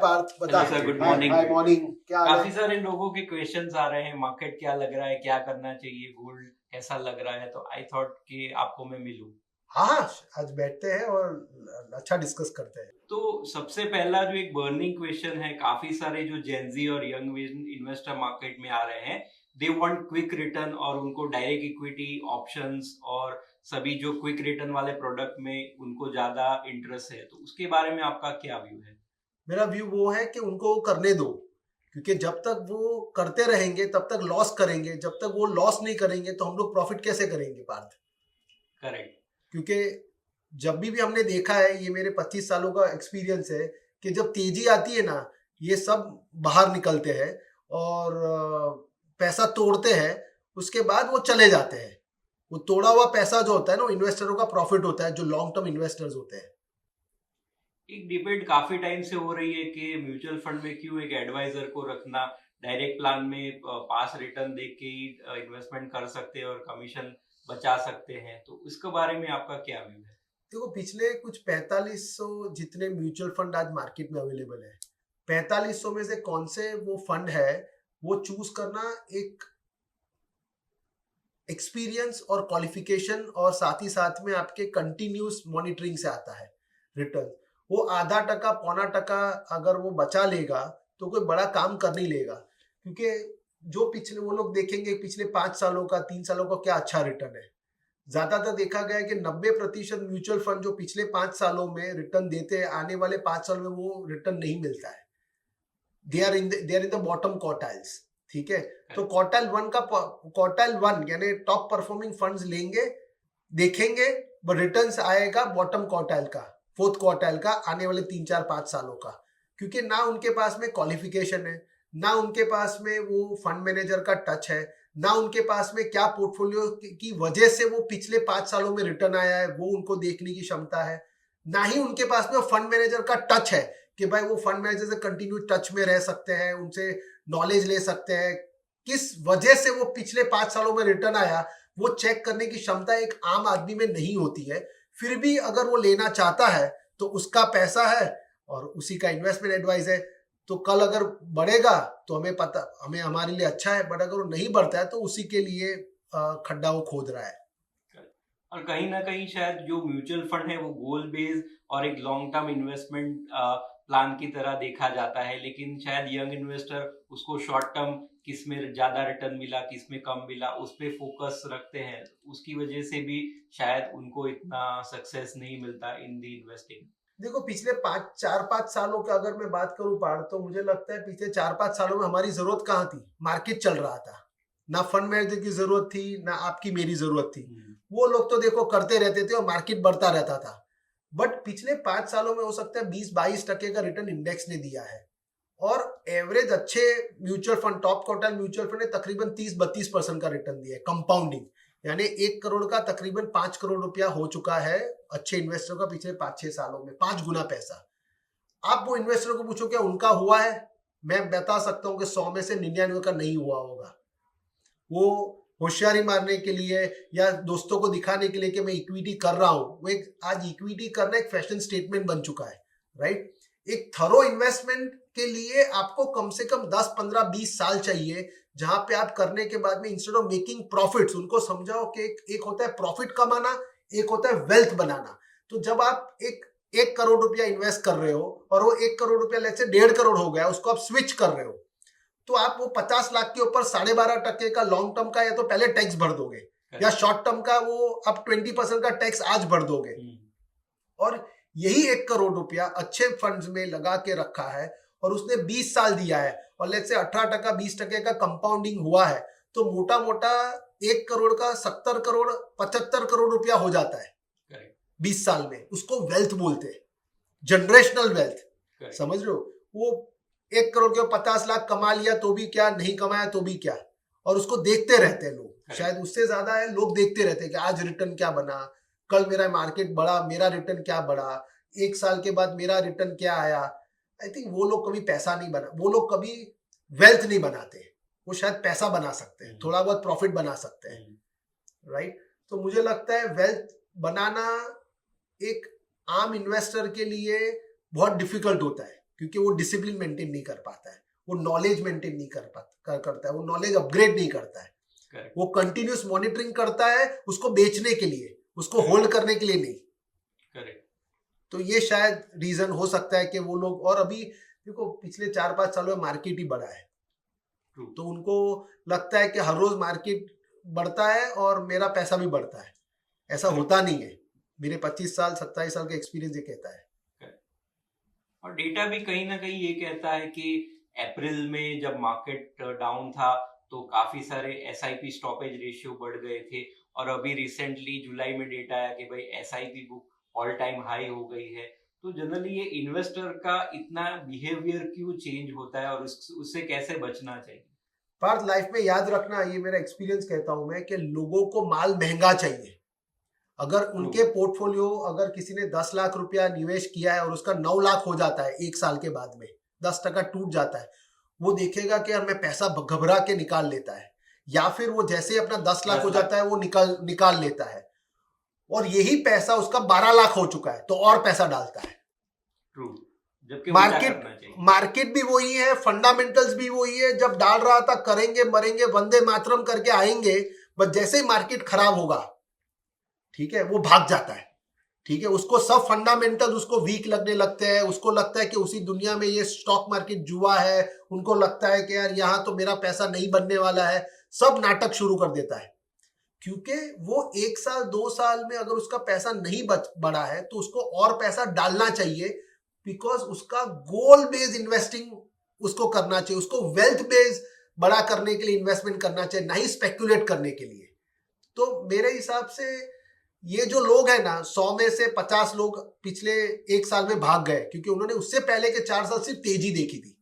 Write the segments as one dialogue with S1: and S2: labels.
S1: पार्थ बता।
S2: Hello sir, good morning.
S1: Hi morning, क्या हाल
S2: काफी
S1: है?
S2: सारे लोगों के क्वेश्चंस आ रहे हैं, मार्केट क्या लग रहा है, क्या करना चाहिए, गोल्ड कैसा लग रहा है, तो आई थॉट कि आपको मैं मिलूं।
S1: हाँ हाँ, आज बैठते हैं और अच्छा डिस्कस करते हैं।
S2: तो सबसे पहला जो एक बर्निंग क्वेश्चन है, काफी सारे जो जेनजी और यंग इन्वेस्टर मार्केट में आ रहे हैं, दे वांट क्विक रिटर्न और उनको डायरेक्ट इक्विटी ऑप्शंस और सभी जो क्विक रिटर्न वाले प्रोडक्ट में उनको ज्यादा इंटरेस्ट है, तो उसके बारे में आपका क्या व्यू है?
S1: मेरा व्यू वो है कि उनको करने दो, क्योंकि जब तक वो करते रहेंगे तब तक लॉस करेंगे, जब तक वो लॉस नहीं करेंगे तो हम लोग प्रॉफिट कैसे करेंगे पार्थ?
S2: करेक्ट।
S1: क्योंकि जब भी हमने देखा है, ये मेरे 25 सालों का एक्सपीरियंस है कि जब तेजी आती है ना, ये सब बाहर निकलते हैं और पैसा तोड़ते हैं। उसके बाद वो चले जाते हैं। वो तोड़ा हुआ पैसा जो होता है ना, इन्वेस्टरों का प्रॉफिट होता है, जो लॉन्ग टर्म इन्वेस्टर्स होते हैं।
S2: एक डिबेट काफी टाइम से हो रही है कि म्यूचुअल फंड में क्यों एक एडवाइजर को रखना, डायरेक्ट प्लान में पास रिटर्न देख के ही इन्वेस्टमेंट कर सकते हैं और कमीशन बचा सकते हैं, तो इसके बारे में आपका क्या व्यू है?
S1: देखो, पिछले कुछ 4500 जितने म्यूचुअल फंड आज मार्केट में अवेलेबल है, 4500 में से कौन से वो फंड है, वो चूज करना एक एक्सपीरियंस और क्वालिफिकेशन और साथ ही साथ में आपके कंटिन्यूस मॉनिटरिंग से आता है रिटर्न। वो आधा टका पौना टका अगर वो बचा लेगा तो कोई बड़ा काम कर नहीं लेगा, क्योंकि जो पिछले वो लोग देखेंगे पिछले 5 सालों का 3 सालों का क्या अच्छा रिटर्न है। ज्यादातर देखा गया है कि 90% म्यूचुअल फंड जो पिछले 5 सालों में रिटर्न देते हैं, आने वाले 5 साल में वो रिटर्न नहीं मिलता है। They are in the bottom quartiles. ठीक है, तो क्वार्टाइल वन यानी टॉप परफॉर्मिंग फंड्स लेंगे, देखेंगे, रिटर्न्स आएगा बॉटम क्वार्टाइल का, फोर्थ क्वार्टाइल का, आने वाले 3 4 5 सालों का। क्योंकि ना उनके पास में क्वालिफिकेशन है, ना उनके पास में वो फंड मैनेजर का टच है, ना उनके पास में क्या पोर्टफोलियो की वजह से वो पिछले 5 सालों में रिटर्न आया है वो उनको देखने की क्षमता है, ना ही उनके पास में फंड मैनेजर का टच है कि भाई वो फंड मैनेजर से कंटिन्यू टच में रह सकते हैं, उनसे नॉलेज ले सकते हैं, किस वजह से वो पिछले 5 सालों में रिटर्न आया, वो चेक करने की क्षमता एक आम आदमी में नहीं होती है। फिर भी अगर वो लेना चाहता है तो उसका पैसा है और उसी का इन्वेस्टमेंट एडवाइस है, तो कल अगर बढ़ेगा तो हमें पता, हमें हमारे लिए अच्छा है, बट अगर वो नहीं बढ़ता है तो उसी के लिए खड्डा वो खोद रहा है।
S2: और कहीं ना कहीं शायद जो म्यूचुअल फंड है वो गोल बेस्ड और एक लॉन्ग टर्म इन्वेस्टमेंट प्लान की तरह देखा जाता है, लेकिन शायद यंग इन्वेस्टर उसको शॉर्ट टर्म किस में ज्यादा रिटर्न मिला, किस में कम मिला, उस पर फोकस रखते हैं, उसकी वजह से भी शायद उनको इतना सक्सेस नहीं मिलता इन दी इन्वेस्टिंग।
S1: देखो, पिछले 4 5 सालों का अगर मैं बात करूं पार, तो मुझे लगता है पिछले 4 5 सालों में हमारी जरूरत कहाँ थी? मार्केट चल रहा था, ना फंड मैनेजर की जरूरत थी, ना आपकी मेरी जरूरत थी। वो लोग तो देखो करते रहते थे और मार्केट बढ़ता रहता था। बट पिछले 5 सालों में हो सकता है 20 22% का रिटर्न इंडेक्स ने दिया है, और एवरेज अच्छे mutual fund, top quartile mutual fund ने तकरीबन 30 32% का रिटर्न दिया है कंपाउंडिंग। यानी 1 करोड़ का तकरीबन 5 करोड़ रुपया हो चुका है अच्छे इन्वेस्टर का पिछले 5 6 सालों में, 5 गुना पैसा। आप वो इन्वेस्टर को पूछो क्या उनका हुआ है, मैं बता सकता हूं कि 100 में से 99 का नहीं हुआ होगा। वो होशियारी मारने के लिए या दोस्तों को दिखाने के लिए कि मैं इक्विटी कर रहा हूं, वो एक आज इक्विटी करना एक फैशन स्टेटमेंट बन चुका है, राइट? एक थरो इन्वेस्टमेंट के लिए आपको कम से कम 10 15 20 साल चाहिए, जहां पे आप करने के बाद में इंस्टेड ऑफ मेकिंग प्रॉफिट्स, उनको समझाओ कि एक होता है प्रॉफिट कमाना, एक होता है वेल्थ बनाना। तो जब आप एक करोड़ रुपया इन्वेस्ट कर रहे हो और वो 1 करोड़ रुपया लेट से 1.5 करोड़ हो गया, उसको आप स्विच कर रहे हो, तो आप वो 50 लाख के ऊपर 12.5% का लॉन्ग टर्म का या तो पहले टैक्स भर दोगे, या शॉर्ट टर्म का वो अब 20% का टैक्स आज भर दोगे। और यही 1 करोड़ रुपया अच्छे फंड्स में लगा के रखा है और उसने 20 साल दिया है और लेट से 18% 20% का कंपाउंडिंग हुआ है, तो मोटा मोटा 1 करोड़ का 70 करोड़ 75 करोड़ रुपया हो जाता है 20 साल में। उसको वेल्थ बोलते हैं, जनरेशनल वेल्थ। समझ रहे हो? वो 1 करोड़ के 50 लाख कमा लिया तो भी क्या, नहीं कमाया तो भी क्या, और उसको देखते रहते हैं लोग, शायद उससे ज्यादा है, लोग देखते रहते हैं कि आज रिटर्न क्या बना, कल मेरा मार्केट बढ़ा, मेरा रिटर्न क्या बढ़ा, 1 साल के बाद मेरा रिटर्न क्या आया। आई थिंक वो लोग कभी पैसा नहीं बना, वो लोग कभी वेल्थ नहीं बनाते। वो शायद पैसा बना सकते हैं, थोड़ा बहुत प्रॉफिट बना सकते हैं, राइट? तो मुझे लगता है वेल्थ बनाना एक आम इन्वेस्टर के लिए बहुत डिफिकल्ट होता है, क्योंकि वो डिसिप्लिन मेंटेन नहीं कर पाता है, वो नॉलेज मेंटेन नहीं करता है, वो नॉलेज अपग्रेड नहीं करता है।
S2: Correct.
S1: वो कंटिन्यूस मॉनिटरिंग करता है उसको बेचने के लिए, उसको होल्ड करने के लिए नहीं।
S2: करेक्ट।
S1: तो ये शायद रीजन हो सकता है कि वो लोग, और अभी देखो पिछले 4-5 सालों में मार्केट ही बढ़ा है, तो उनको लगता है कि हर रोज मार्केट बढ़ता है और मेरा पैसा भी बढ़ता है। ऐसा होता नहीं है। मेरे 25 साल 27 साल का एक्सपीरियंस ये कहता है।
S2: और डेटा भी कहीं ना कहीं ये कहता है कि अप्रैल में जब मार्केट डाउन था तो काफी सारे एसआईपी स्टॉपेज रेशियो बढ़ गए थे, और अभी रिसेंटली जुलाई में डेटा आया कि भाई SIP book all time high हो गई है। तो जनरली ये इन्वेस्टर का इतना बिहेवियर क्यों चेंज होता है और उससे कैसे बचना चाहिए?
S1: पार्थ, लाइफ में याद रखना, ये मेरा एक्सपीरियंस कहता हूं मैं, कि लोगों को माल महंगा चाहिए। अगर उनके पोर्टफोलियो, अगर किसी ने 10 लाख रुपया निवेश किया है और उसका 9 लाख हो जाता है एक साल के बाद में, 10% टूट जाता है, वो देखेगा कि यार मैं पैसा घबरा के निकाल लेता है, या फिर वो जैसे अपना 10 लाख हो जाता है वो निकाल लेता है, और यही पैसा उसका 12 लाख हो चुका है तो और पैसा डालता है।
S2: ट्रू।
S1: मार्केट भी वही है, फंडामेंटल्स भी वही है। जब डाल रहा था करेंगे मरेंगे वंदे मातरम करके आएंगे, बस जैसे ही मार्केट खराब होगा, ठीक है, वो भाग जाता है। ठीक है, उसको सब फंडामेंटल उसको वीक लगने लगते हैं, उसको लगता है कि उसी दुनिया में ये स्टॉक मार्केट जुआ है, उनको लगता है कि यार यहां तो मेरा पैसा नहीं बनने वाला है, सब नाटक शुरू कर देता है। क्योंकि वो 1 साल 2 साल में अगर उसका पैसा नहीं बढ़ा है तो उसको और पैसा डालना चाहिए, बिकॉज उसका गोल बेस्ड इन्वेस्टिंग उसको करना चाहिए, उसको वेल्थ बेस्ड बड़ा करने के लिए इन्वेस्टमेंट करना चाहिए, नहीं स्पेक्युलेट करने के लिए। तो मेरे हिसाब से ये जो लोग हैं ना, 100 में से 50 लोग पिछले 1 साल में भाग गए, क्योंकि उन्होंने उससे पहले के 4 साल सिर्फ तेजी देखी थी।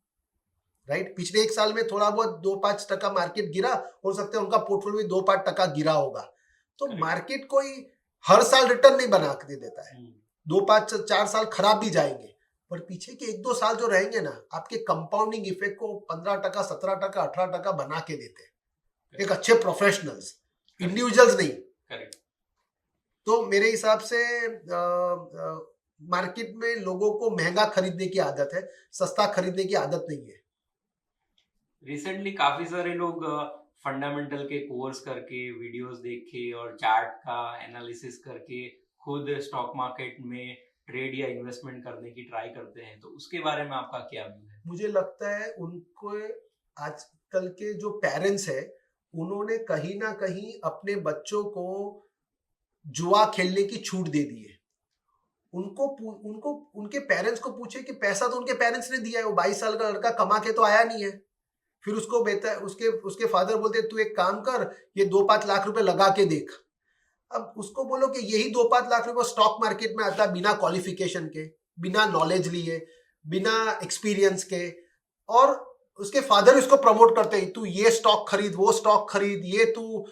S1: राइट, पिछले 1 साल में थोड़ा बहुत 2-5% मार्केट गिरा, हो सकता है उनका पोर्टफोलियो 2-5% गिरा होगा। तो मार्केट कोई हर साल रिटर्न नहीं बना के देता है, 2-5-4 साल खराब भी जाएंगे, पर पीछे के 1-2 साल जो रहेंगे ना, आपके कंपाउंडिंग इफेक्ट को 15%, 17%, 18% बना के देते हैं, एक अच्छे प्रोफेशनल्स, इंडिविजुअल्स नहीं। तो मेरे हिसाब से मार्केट में लोगों को महंगा खरीदने की आदत है, सस्ता खरीदने की आदत नहीं है।
S2: रिसेंटली काफी सारे लोग फंडामेंटल के कोर्स करके, वीडियोस देख के और चार्ट का एनालिसिस करके खुद स्टॉक मार्केट में ट्रेड या इन्वेस्टमेंट करने की ट्राई करते हैं, तो उसके बारे में आपका क्या व्यू है?
S1: मुझे लगता है उनको, आजकल के जो पेरेंट्स है, उन्होंने कहीं ना कहीं अपने बच्चों को जुआ खेलने की छूट दे दी है। उनको उनके पेरेंट्स को पूछे कि पैसा तो उनके पेरेंट्स ने दिया है, वो 22 साल का लड़का कमा के तो आया नहीं है। फिर उसको बेहतर उसके फादर बोलते तू एक काम कर, ये 2-5 लाख रुपए लगा के देख। अब उसको बोलो कि यही 2-5 लाख रुपए स्टॉक मार्केट में आता है बिना क्वालिफिकेशन के, बिना नॉलेज लिए, बिना एक्सपीरियंस के, और उसके फादर उसको प्रमोट करते हैं, तू ये स्टॉक खरीद, वो स्टॉक खरीद, ये तू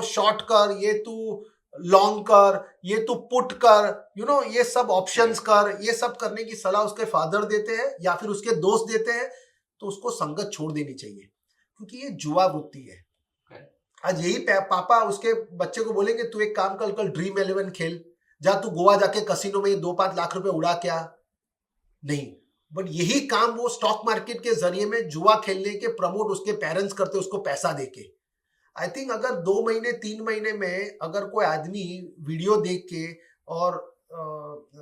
S1: शॉर्ट कर, ये तू लॉन्ग कर, ये तू पुट कर, ये सब ऑप्शंस कर, ये सब करने की सलाह उसके फादर देते हैं या फिर उसके दोस्त देते हैं। तो उसको संगत छोड़ देनी चाहिए, क्योंकि ये जुआ वृत्ति है। आज यही पापा उसके बच्चे को बोलेंगे तू एक काम कल ड्रीम 11 खेल, जा तू गोवा जाके कसिनो में 2-5 लाख रुपए उड़ा क्या नहीं, बट यही काम वो स्टॉक मार्केट के जरिए में जुआ खेलने के प्रमोट उसके पेरेंट्स करते, उसको पैसा देके। आई थिंक अगर 2 महीने 3 महीने में अगर कोई आदमी वीडियो देख के और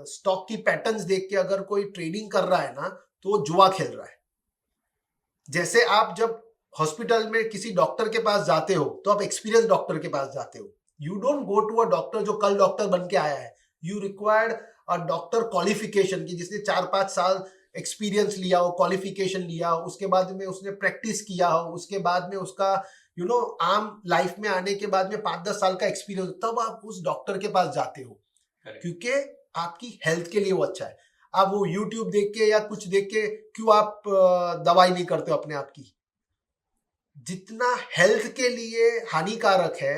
S1: स्टॉक की पैटर्न्स देख के अगर कोई ट्रेडिंग कर रहा है ना, तो वो जुआ खेल रहा है। जैसे आप जब हॉस्पिटल में किसी डॉक्टर के पास जाते हो तो आप एक्सपीरियंस डॉक्टर के पास जाते हो, you don't go to a doctor जो कल डॉक्टर बन के आया है। You required a doctor qualification की, जिसने 4-5 साल एक्सपीरियंस लिया हो, क्वालिफिकेशन लिया हो, उसके बाद में उसने प्रैक्टिस किया हो, उसके बाद में उसका आम लाइफ में आने के बाद में 5-10 साल का एक्सपीरियंस, तब आप उस डॉक्टर के पास जाते हो, क्योंकि आपकी हेल्थ के लिए वो अच्छा है। आप वो यूट्यूब देख के या कुछ देख के क्यों आप दवाई नहीं करते हो अपने आप की? जितना हेल्थ के लिए हानिकारक है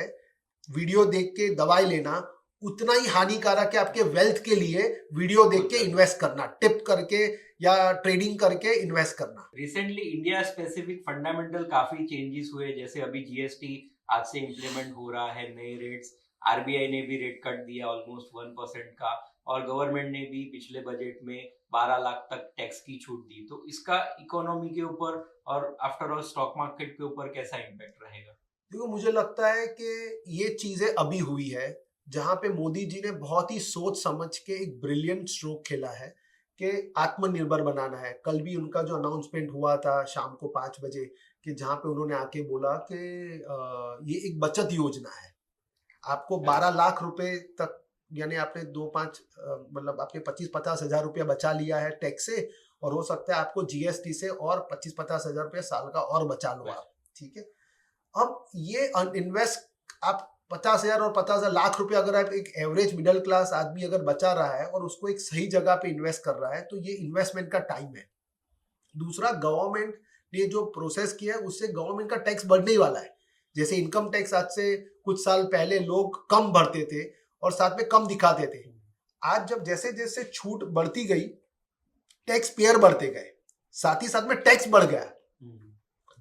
S1: वीडियो देख के दवाई लेना, उतना ही हानिकारक है आपके वेल्थ के लिए वीडियो देख के इन्वेस्ट करना, टिप करके या ट्रेडिंग करके इन्वेस्ट करना।
S2: रिसेंटली इंडिया स्पेसिफिक फंडामेंटल काफी चेंजेस हुए, जैसे अभी जीएसटी आज से इम्प्लीमेंट हो रहा है, नए रेट्स आरबीआई ने भी रेट कट दिया ऑलमोस्ट 1% का, और गवर्नमेंट ने भी पिछले बजट में 12 लाख तक टैक्स की छूट दी। तो इसका इकोनॉमी के ऊपर और आफ्टर ऑल स्टॉक मार्केट के ऊपर कैसा इम्पैक्ट रहेगा?
S1: देखो, मुझे लगता है कि ये चीजें अभी हुई है जहां पे मोदी जी ने बहुत ही सोच समझ के एक ब्रिलियंट स्ट्रोक खेला है कि आत्मनिर्भर बनाना है। कल भी उनका जो अनाउंसमेंट हुआ था शाम को 5 बजे, कि जहां पे उन्होंने आके बोला कि ये एक बचत योजना है, आपको 12 लाख रुपए तक, यानी आपने 2-5 मतलब आपने 25-50 हजार रुपया बचा लिया है टैक्स से, और हो सकता है आपको जीएसटी से और 25-50 हजार रुपया साल का और बचा लो आप। ठीक है, अब ये इन्वेस्ट आप 50 हजार और 50 लाख रुपया अगर आप एक एवरेज मिडिल क्लास आदमी अगर बचा रहा है और उसको एक सही जगह पे इन्वेस्ट कर रहा है, तो ये इन्वेस्टमेंट का टाइम है। दूसरा, गवर्नमेंट ने जो प्रोसेस किया है उससे गवर्नमेंट का टैक्स बढ़ने ही वाला है। जैसे इनकम टैक्स आज से कुछ साल पहले लोग कम भरते थे और साथ में कम दिखाते थे, आज जब जैसे जैसे छूट बढ़ती गई, टैक्स पेयर बढ़ते गए, साथ ही साथ में टैक्स बढ़ गया,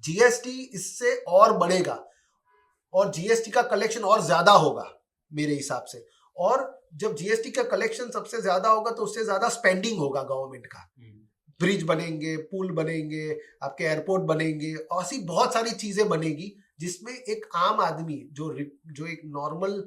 S1: जीएसटी इससे और बढ़ेगा और जीएसटी का कलेक्शन और ज्यादा होगा मेरे हिसाब से। और जब जीएसटी का कलेक्शन सबसे ज्यादा होगा तो उससे ज्यादा स्पेंडिंग होगा गवर्नमेंट का। ब्रिज बनेंगे, पुल बनेंगे, आपके एयरपोर्ट बनेंगे, ऐसी बहुत सारी चीजें बनेगी जिसमें एक आम आदमी जो एक नॉर्मल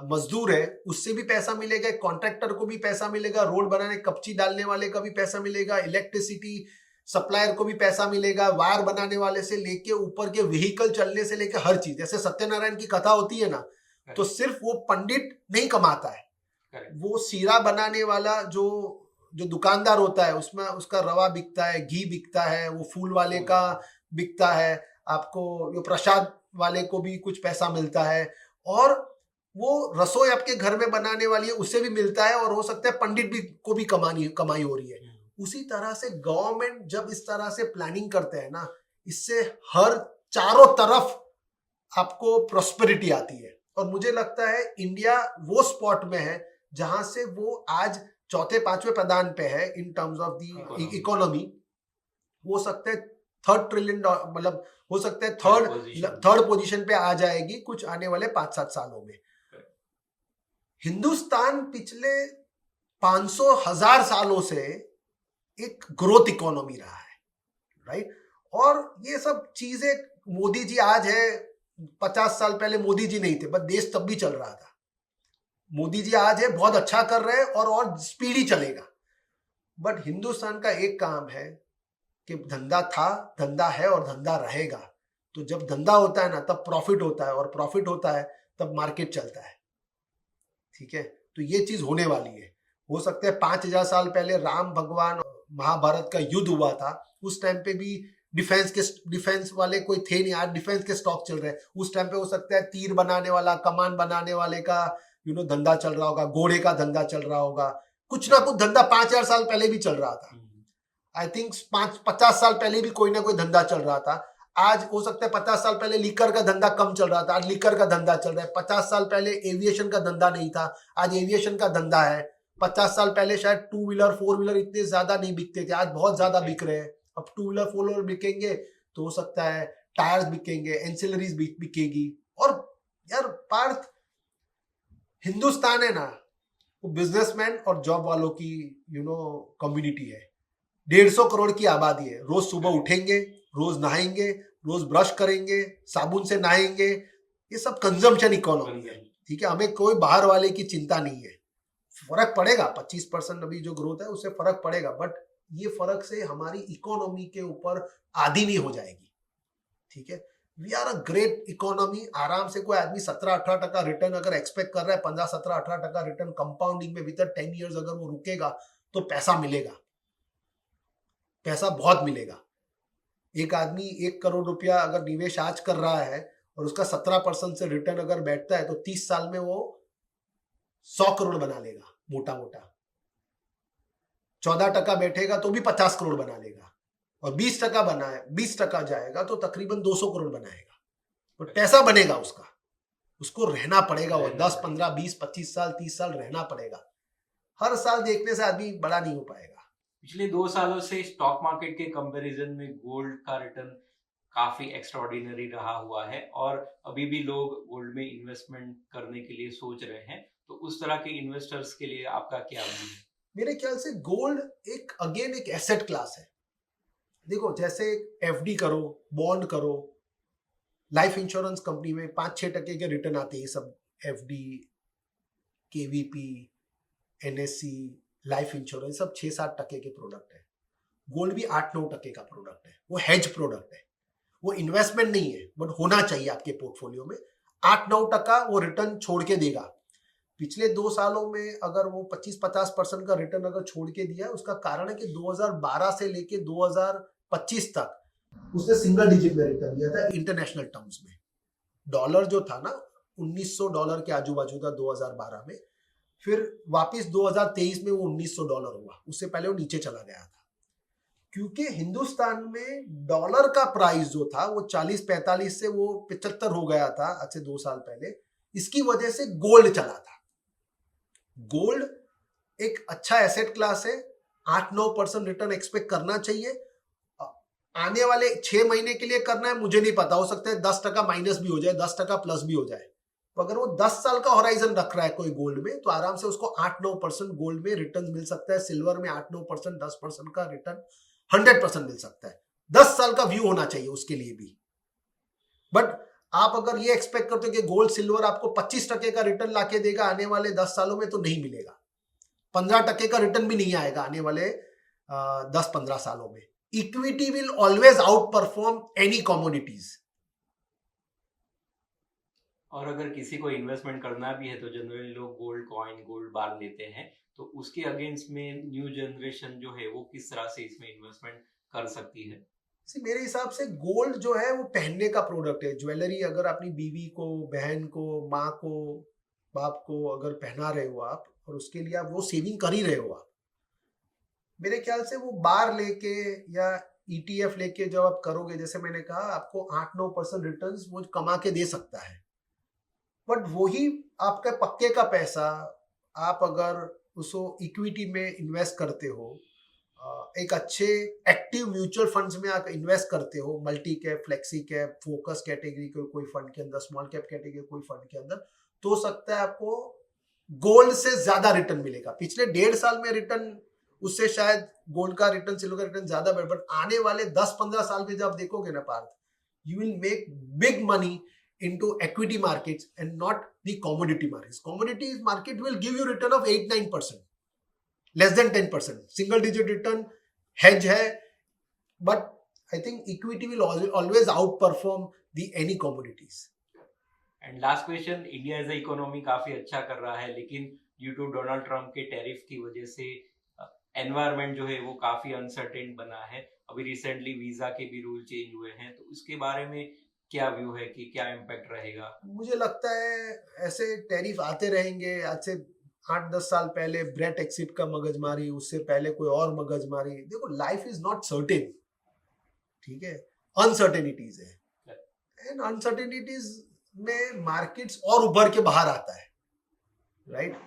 S1: मजदूर है उससे भी पैसा मिलेगा, एक कॉन्ट्रैक्टर को भी पैसा मिलेगा, रोड बनाने कपची डालने वाले का भी पैसा मिलेगा, इलेक्ट्रिसिटी सप्लायर को भी पैसा मिलेगा, वायर बनाने वाले से लेके ऊपर के व्हीकल चलने से लेके हर चीज। जैसे सत्यनारायण की कथा होती है ना, तो सिर्फ वो पंडित नहीं कमाता है, वो सीरा बनाने वाला जो दुकानदार होता है उसमें उसका रवा बिकता है, घी बिकता है, वो फूल वाले का बिकता है, आपको जो प्रसाद वाले को भी कुछ पैसा मिलता है, और वो रसोई आपके घर में बनाने वाली है उससे भी मिलता है, और हो सकता है पंडित भी को भी कमाई हो रही है। उसी तरह से गवर्नमेंट जब इस तरह से प्लानिंग करते हैं ना, इससे हर चारों तरफ आपको प्रॉस्पेरिटी आती है। और मुझे लगता है इंडिया वो स्पॉट में है जहां से वो आज 4-5वें प्रदान पे है in terms of the economy. हो सकता है 3rd ट्रिलियन, मतलब हो सकता है थर्ड पोजीशन पे आ जाएगी कुछ आने वाले 5-7 सालों में। हिंदुस्तान पिछले 500,000 सालों से एक ग्रोथ इकोनॉमी रहा है, राइट। और ये सब चीजें मोदी जी आज है, 50 साल पहले मोदी जी नहीं थे, बस देश तब भी चल रहा था। मोदी जी आज है, बहुत अच्छा कर रहे हैं और स्पीड ही चलेगा। बट हिंदुस्तान का एक काम है कि धंधा था, धंधा है और धंधा रहेगा। तो जब धंधा होता है ना तब प्रॉफिट होता है, और प्रॉफिट होता है तब मार्केट चलता है। ठीक है, तो ये चीज होने वाली है। हो सकता है 5,000 साल पहले राम भगवान महाभारत का युद्ध हुआ था, उस टाइम पे भी डिफेंस वाले कोई थे नहीं, आज डिफेंस के स्टॉक चल रहे हैं। उस टाइम पे हो सकता है तीर बनाने वाला, कमान बनाने वाले का धंधा चल रहा होगा, घोड़े का धंधा चल रहा होगा, कुछ ना कुछ धंधा 5,000 साल पहले भी चल रहा था। आई थिंक 50 साल पहले भी कोई ना कोई धंधा चल रहा था। आज हो सकता है 50 साल पहले लीकर का धंधा कम चल रहा था, आज लीकर का धंधा चल रहा है। 50 साल पहले एविएशन का धंधा नहीं था, आज एविएशन का धंधा है। 50 साल पहले शायद 2 व्हीलर 4 व्हीलर इतने ज्यादा नहीं बिकते थे, आज बहुत ज्यादा बिक रहे हैं। अब 2 व्हीलर 4 व्हीलर बिकेंगे तो हो सकता है टायर्स बिकेंगे, एंसिलरीज बिकेगी। और यार पार्थ, हिंदुस्तान है ना, वो बिजनेसमैन और जॉब वालों की कम्युनिटी है। 150 करोड़ की आबादी है। रोज सुबह उठेंगे, रोज नहाएंगे, रोज ब्रश करेंगे, साबुन से नहाएंगे, ये सब कंजम्पशन इकोनॉमी है। ठीक है, हमें कोई बाहर वाले की चिंता नहीं है। फर्क पड़ेगा 25% अभी जो ग्रोथ है उससे फर्क पड़ेगा, बट ये फर्क से हमारी इकोनॉमी के ऊपर आधी नहीं हो जाएगी। ठीक है, we are a great economy. आराम से कोई आदमी 17-18% रिटर्न अगर एक्सपेक्ट कर रहा है, 15-17-18% रिटर्न कंपाउंडिंग में विद 10 ईयर्स अगर वो रुकेगा तो पैसा मिलेगा, पैसा बहुत मिलेगा। एक आदमी 1 करोड़ रुपया अगर निवेश आज कर रहा है और उसका 17% से रिटर्न अगर बैठता है तो 30 साल में वो 100 करोड़ बना लेगा मोटा मोटा। 14% बैठेगा तो भी 50 करोड़ बना लेगा, और 20% जाएगा तो तकरीबन 200 करोड़ बनाएगा। तो पैसा बनेगा उसको रहना पड़ेगा, वो 10, 15, 20, 25 साल 30 साल रहना पड़ेगा। हर साल देखने से आदमी बड़ा नहीं हो पाएगा।
S2: पिछले 2 सालों से स्टॉक मार्केट के कंपैरिजन में गोल्ड का रिटर्न काफी एक्स्ट्राऑर्डिनरी रहा हुआ है और अभी भी लोग गोल्ड में इन्वेस्टमेंट करने के लिए सोच रहे हैं, तो उस तरह के इन्वेस्टर्स के लिए आपका क्या व्यू है?
S1: मेरे ख्याल से गोल्ड एक एसेट क्लास है। देखो, जैसे एफडी करो, बॉन्ड करो, लाइफ इंश्योरेंस कंपनी में 5-6% के रिटर्न आते हैं, सब FD, KVP, NSC, life insurance सब 6-7% के प्रोडक्ट है। गोल्ड भी 8-9% का प्रोडक्ट है। वो हेज प्रोडक्ट है, वो इन्वेस्टमेंट नहीं है, बट होना चाहिए आपके पोर्टफोलियो में। 8-9% वो रिटर्न छोड़ के देगा। पिछले 2 सालों में अगर वो 25-50% का रिटर्न अगर छोड़ के दिया, उसका कारण है कि 2012 से लेके 2025 तक उसने सिंगल डिजिट में रिटर्न दिया था इंटरनेशनल टर्म्स में। डॉलर जो था ना, $1900 के आजू बाजू था 2012 में, फिर वापस 2023 में वो $1900 हुआ, उससे पहले वो नीचे चला गया था। क्योंकि हिंदुस्तान में डॉलर का प्राइस जो था वो 40-45 से वो 75 हो गया था आज से 2 साल पहले। इसकी वजह से गोल्ड चला था। गोल्ड एक अच्छा एसेट क्लास है, 8-9% रिटर्न एक्सपेक्ट करना चाहिए। आने वाले 6 महीने के लिए करना है मुझे नहीं पता, हो सकता है 10% माइनस भी हो जाए, 10% प्लस भी हो जाए। तो अगर वो 10 साल का होराइजन रख रहा है कोई गोल्ड में, तो आराम से उसको 8-9% गोल्ड में रिटर्न मिल सकता है। सिल्वर में 8-9%, 10% का रिटर्न 100% मिल सकता है। 10 साल का व्यू होना चाहिए उसके लिए भी। बट आप अगर ये एक्सपेक्ट करते हो कि गोल्ड सिल्वर आपको 25% का रिटर्न लाके देगा आने वाले 10 सालों में, तो नहीं मिलेगा। 15% का रिटर्न भी नहीं आएगा आने वाले 10-15 सालों में। Equity will always out perform any commodities.
S2: और अगर किसी को इन्वेस्टमेंट करना भी है तो जनरली लोग गोल्ड कॉइन, गोल्ड बार लेते हैं, तो उसके अगेंस्ट में न्यू जनरेशन जो है वो किस तरह से इसमें इन्वेस्टमेंट कर सकती है?
S1: मेरे हिसाब से गोल्ड जो है वो पहनने का प्रोडक्ट है, ज्वेलरी। अगर अपनी बीवी को, बहन को, माँ को, बाप को अगर पहना रहे हो आप, और उसके लिए आप वो सेविंग कर ही रहे हो आप, मेरे ख्याल से वो बार लेके या ETF लेके जब आप करोगे, जैसे मैंने कहा, आपको 8-9% रिटर्न्स वो कमा के दे सकता है। बट वही आपका पक्के का पैसा आप अगर उसको इक्विटी में इन्वेस्ट करते हो, एक अच्छे एक्टिव म्यूचुअल फंड्स में आप इन्वेस्ट करते हो, multi cap, flexi cap, focus category के कोई फंड के अंदर, स्मॉल कैप कैटेगरी कोई फंड के अंदर, तो हो सकता है आपको गोल्ड से ज्यादा रिटर्न मिलेगा। पिछले 1.5 साल में रिटर्न उससे शायद गोल्ड का रिटर्न, सिल्वर का रिटर्न ज्यादा बेटर, बट आने वाले 10-15 साल में जब देखोगे ना Parth, you will make big money into equity markets and not the commodity markets. Commodity market will give you return of 8-9%, less than 10%. Single digit return hedge hai, but I think equity will always outperform the any commodities.
S2: And last question, India as a economy काफी अच्छा कर रहा है, लेकिन due to Donald Trump के tariff की वजह से एनवायरनमेंट जो है वो काफी अनसर्टेन बना है। अभी रिसेंटली वीजा के भी रूल चेंज हुए हैं, तो उसके बारे में क्या व्यू है कि क्या इम्पैक्ट रहेगा?
S1: मुझे लगता है ऐसे टैरिफ आते रहेंगे। आज से 8-10 साल पहले ब्रेट एक्सिट का मगजमारी, उससे पहले कोई और मगजमारी। देखो, लाइफ इज नॉट सर्टेन, ठीक है, अनसर्टेनिटीज है, एंड अनसर्टेनिटीज में मार्केट्स और उभर के बाहर आता है, राइट।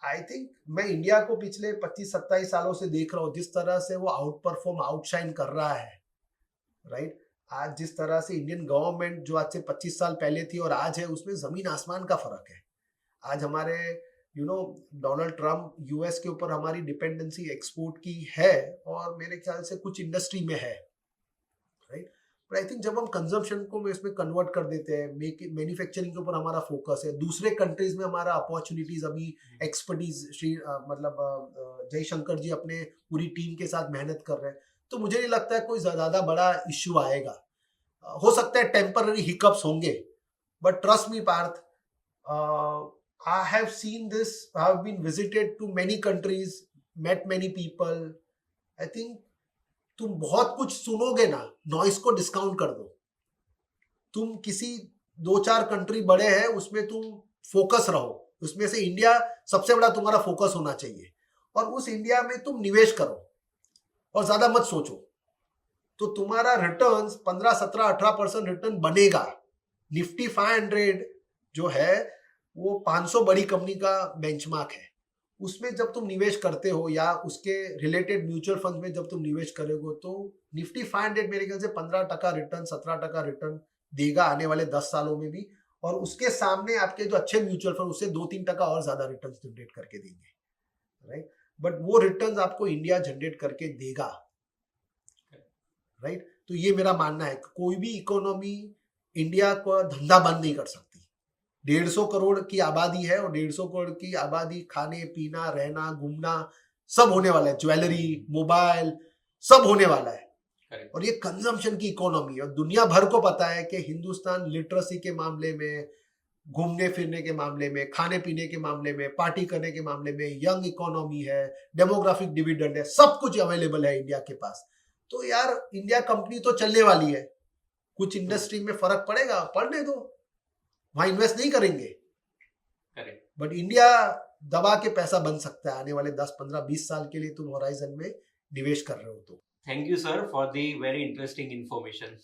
S1: आई थिंक मैं इंडिया को पिछले 25-27 सालों से देख रहा हूँ, जिस तरह से वो आउट परफॉर्म, आउटशाइन कर रहा है, राइट। आज जिस तरह से इंडियन गवर्नमेंट जो आज से 25 साल पहले थी और आज है, उसमें जमीन आसमान का फर्क है। आज हमारे डोनाल्ड ट्रम्प, यूएस के ऊपर हमारी डिपेंडेंसी एक्सपोर्ट की है, और मेरे ख्याल से कुछ इंडस्ट्री में है, राइट। बट आई थिंक जब हम कंजम्पशन को इसमें कन्वर्ट कर देते हैं, मैन्युफैक्चरिंग के ऊपर हमारा फोकस है, दूसरे कंट्रीज में हमारा अपॉर्चुनिटीज, अभी एक्सपर्टीज, जयशंकर जी अपने पूरी टीम के साथ मेहनत कर रहे हैं, तो मुझे नहीं लगता है कोई ज्यादा बड़ा इश्यू आएगा। हो सकता है टेम्पररी हिकअप्स होंगे, but trust me Parth, I have seen this, I have been visited to many countries, met many people. I think तुम बहुत कुछ सुनोगे ना, नॉइस को डिस्काउंट कर दो। तुम किसी 2-4 कंट्री बड़े हैं, उसमें तुम फोकस रहो, उसमें से इंडिया सबसे बड़ा तुम्हारा फोकस होना चाहिए, और उस इंडिया में तुम निवेश करो और ज्यादा मत सोचो, तो तुम्हारा रिटर्न्स 15, 17, 18% रिटर्न बनेगा। निफ्टी 500 जो है वो 500 बड़ी कंपनी का बेंचमार्क है, उसमें जब तुम निवेश करते हो या उसके रिलेटेड म्यूचुअल फंड में जब तुम निवेश करोगे तो निफ्टी 500 मेरे ख्याल से 15% रिटर्न 17% रिटर्न देगा आने वाले 10 सालों में भी, और उसके सामने आपके जो अच्छे म्यूचुअल फंड उससे 2-3% और ज्यादा रिटर्न जनरेट करके देंगे, राइट। बट वो रिटर्न आपको इंडिया जनरेट करके देगा, राइट। तो ये मेरा मानना है, कोई भी इकोनॉमी इंडिया को धंधा बंद नहीं कर सकती। 150 करोड़ की आबादी है और 150 करोड़ की आबादी खाने पीना रहना घूमना सब होने वाला है, ज्वेलरी मोबाइल सब होने वाला है।
S2: Correct.
S1: और ये कंजम्पशन की इकोनॉमी है और दुनिया भर को पता है कि हिंदुस्तान लिटरेसी के मामले में, घूमने फिरने के मामले में, खाने पीने के मामले में, पार्टी करने के मामले में यंग इकोनॉमी है, डेमोग्राफिक डिविडेंड है, सब कुछ अवेलेबल है इंडिया के पास। तो यार इंडिया कंपनी तो चलने वाली है, कुछ इंडस्ट्री में फर्क पड़ेगा, पड़ने दो, वहां इन्वेस्ट नहीं करेंगे, बट इंडिया दबा के पैसा बन सकता है आने वाले 10, 15, 20 साल के लिए तुम होराइजन में निवेश कर रहे हो तो।
S2: Thank you sir for the very interesting information.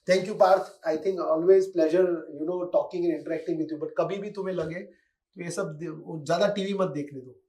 S1: Thank you Parth, I think always pleasure talking and interacting with you, but कभी भी तुम्हें लगे तो ये सब ज्यादा टीवी मत देखने दो।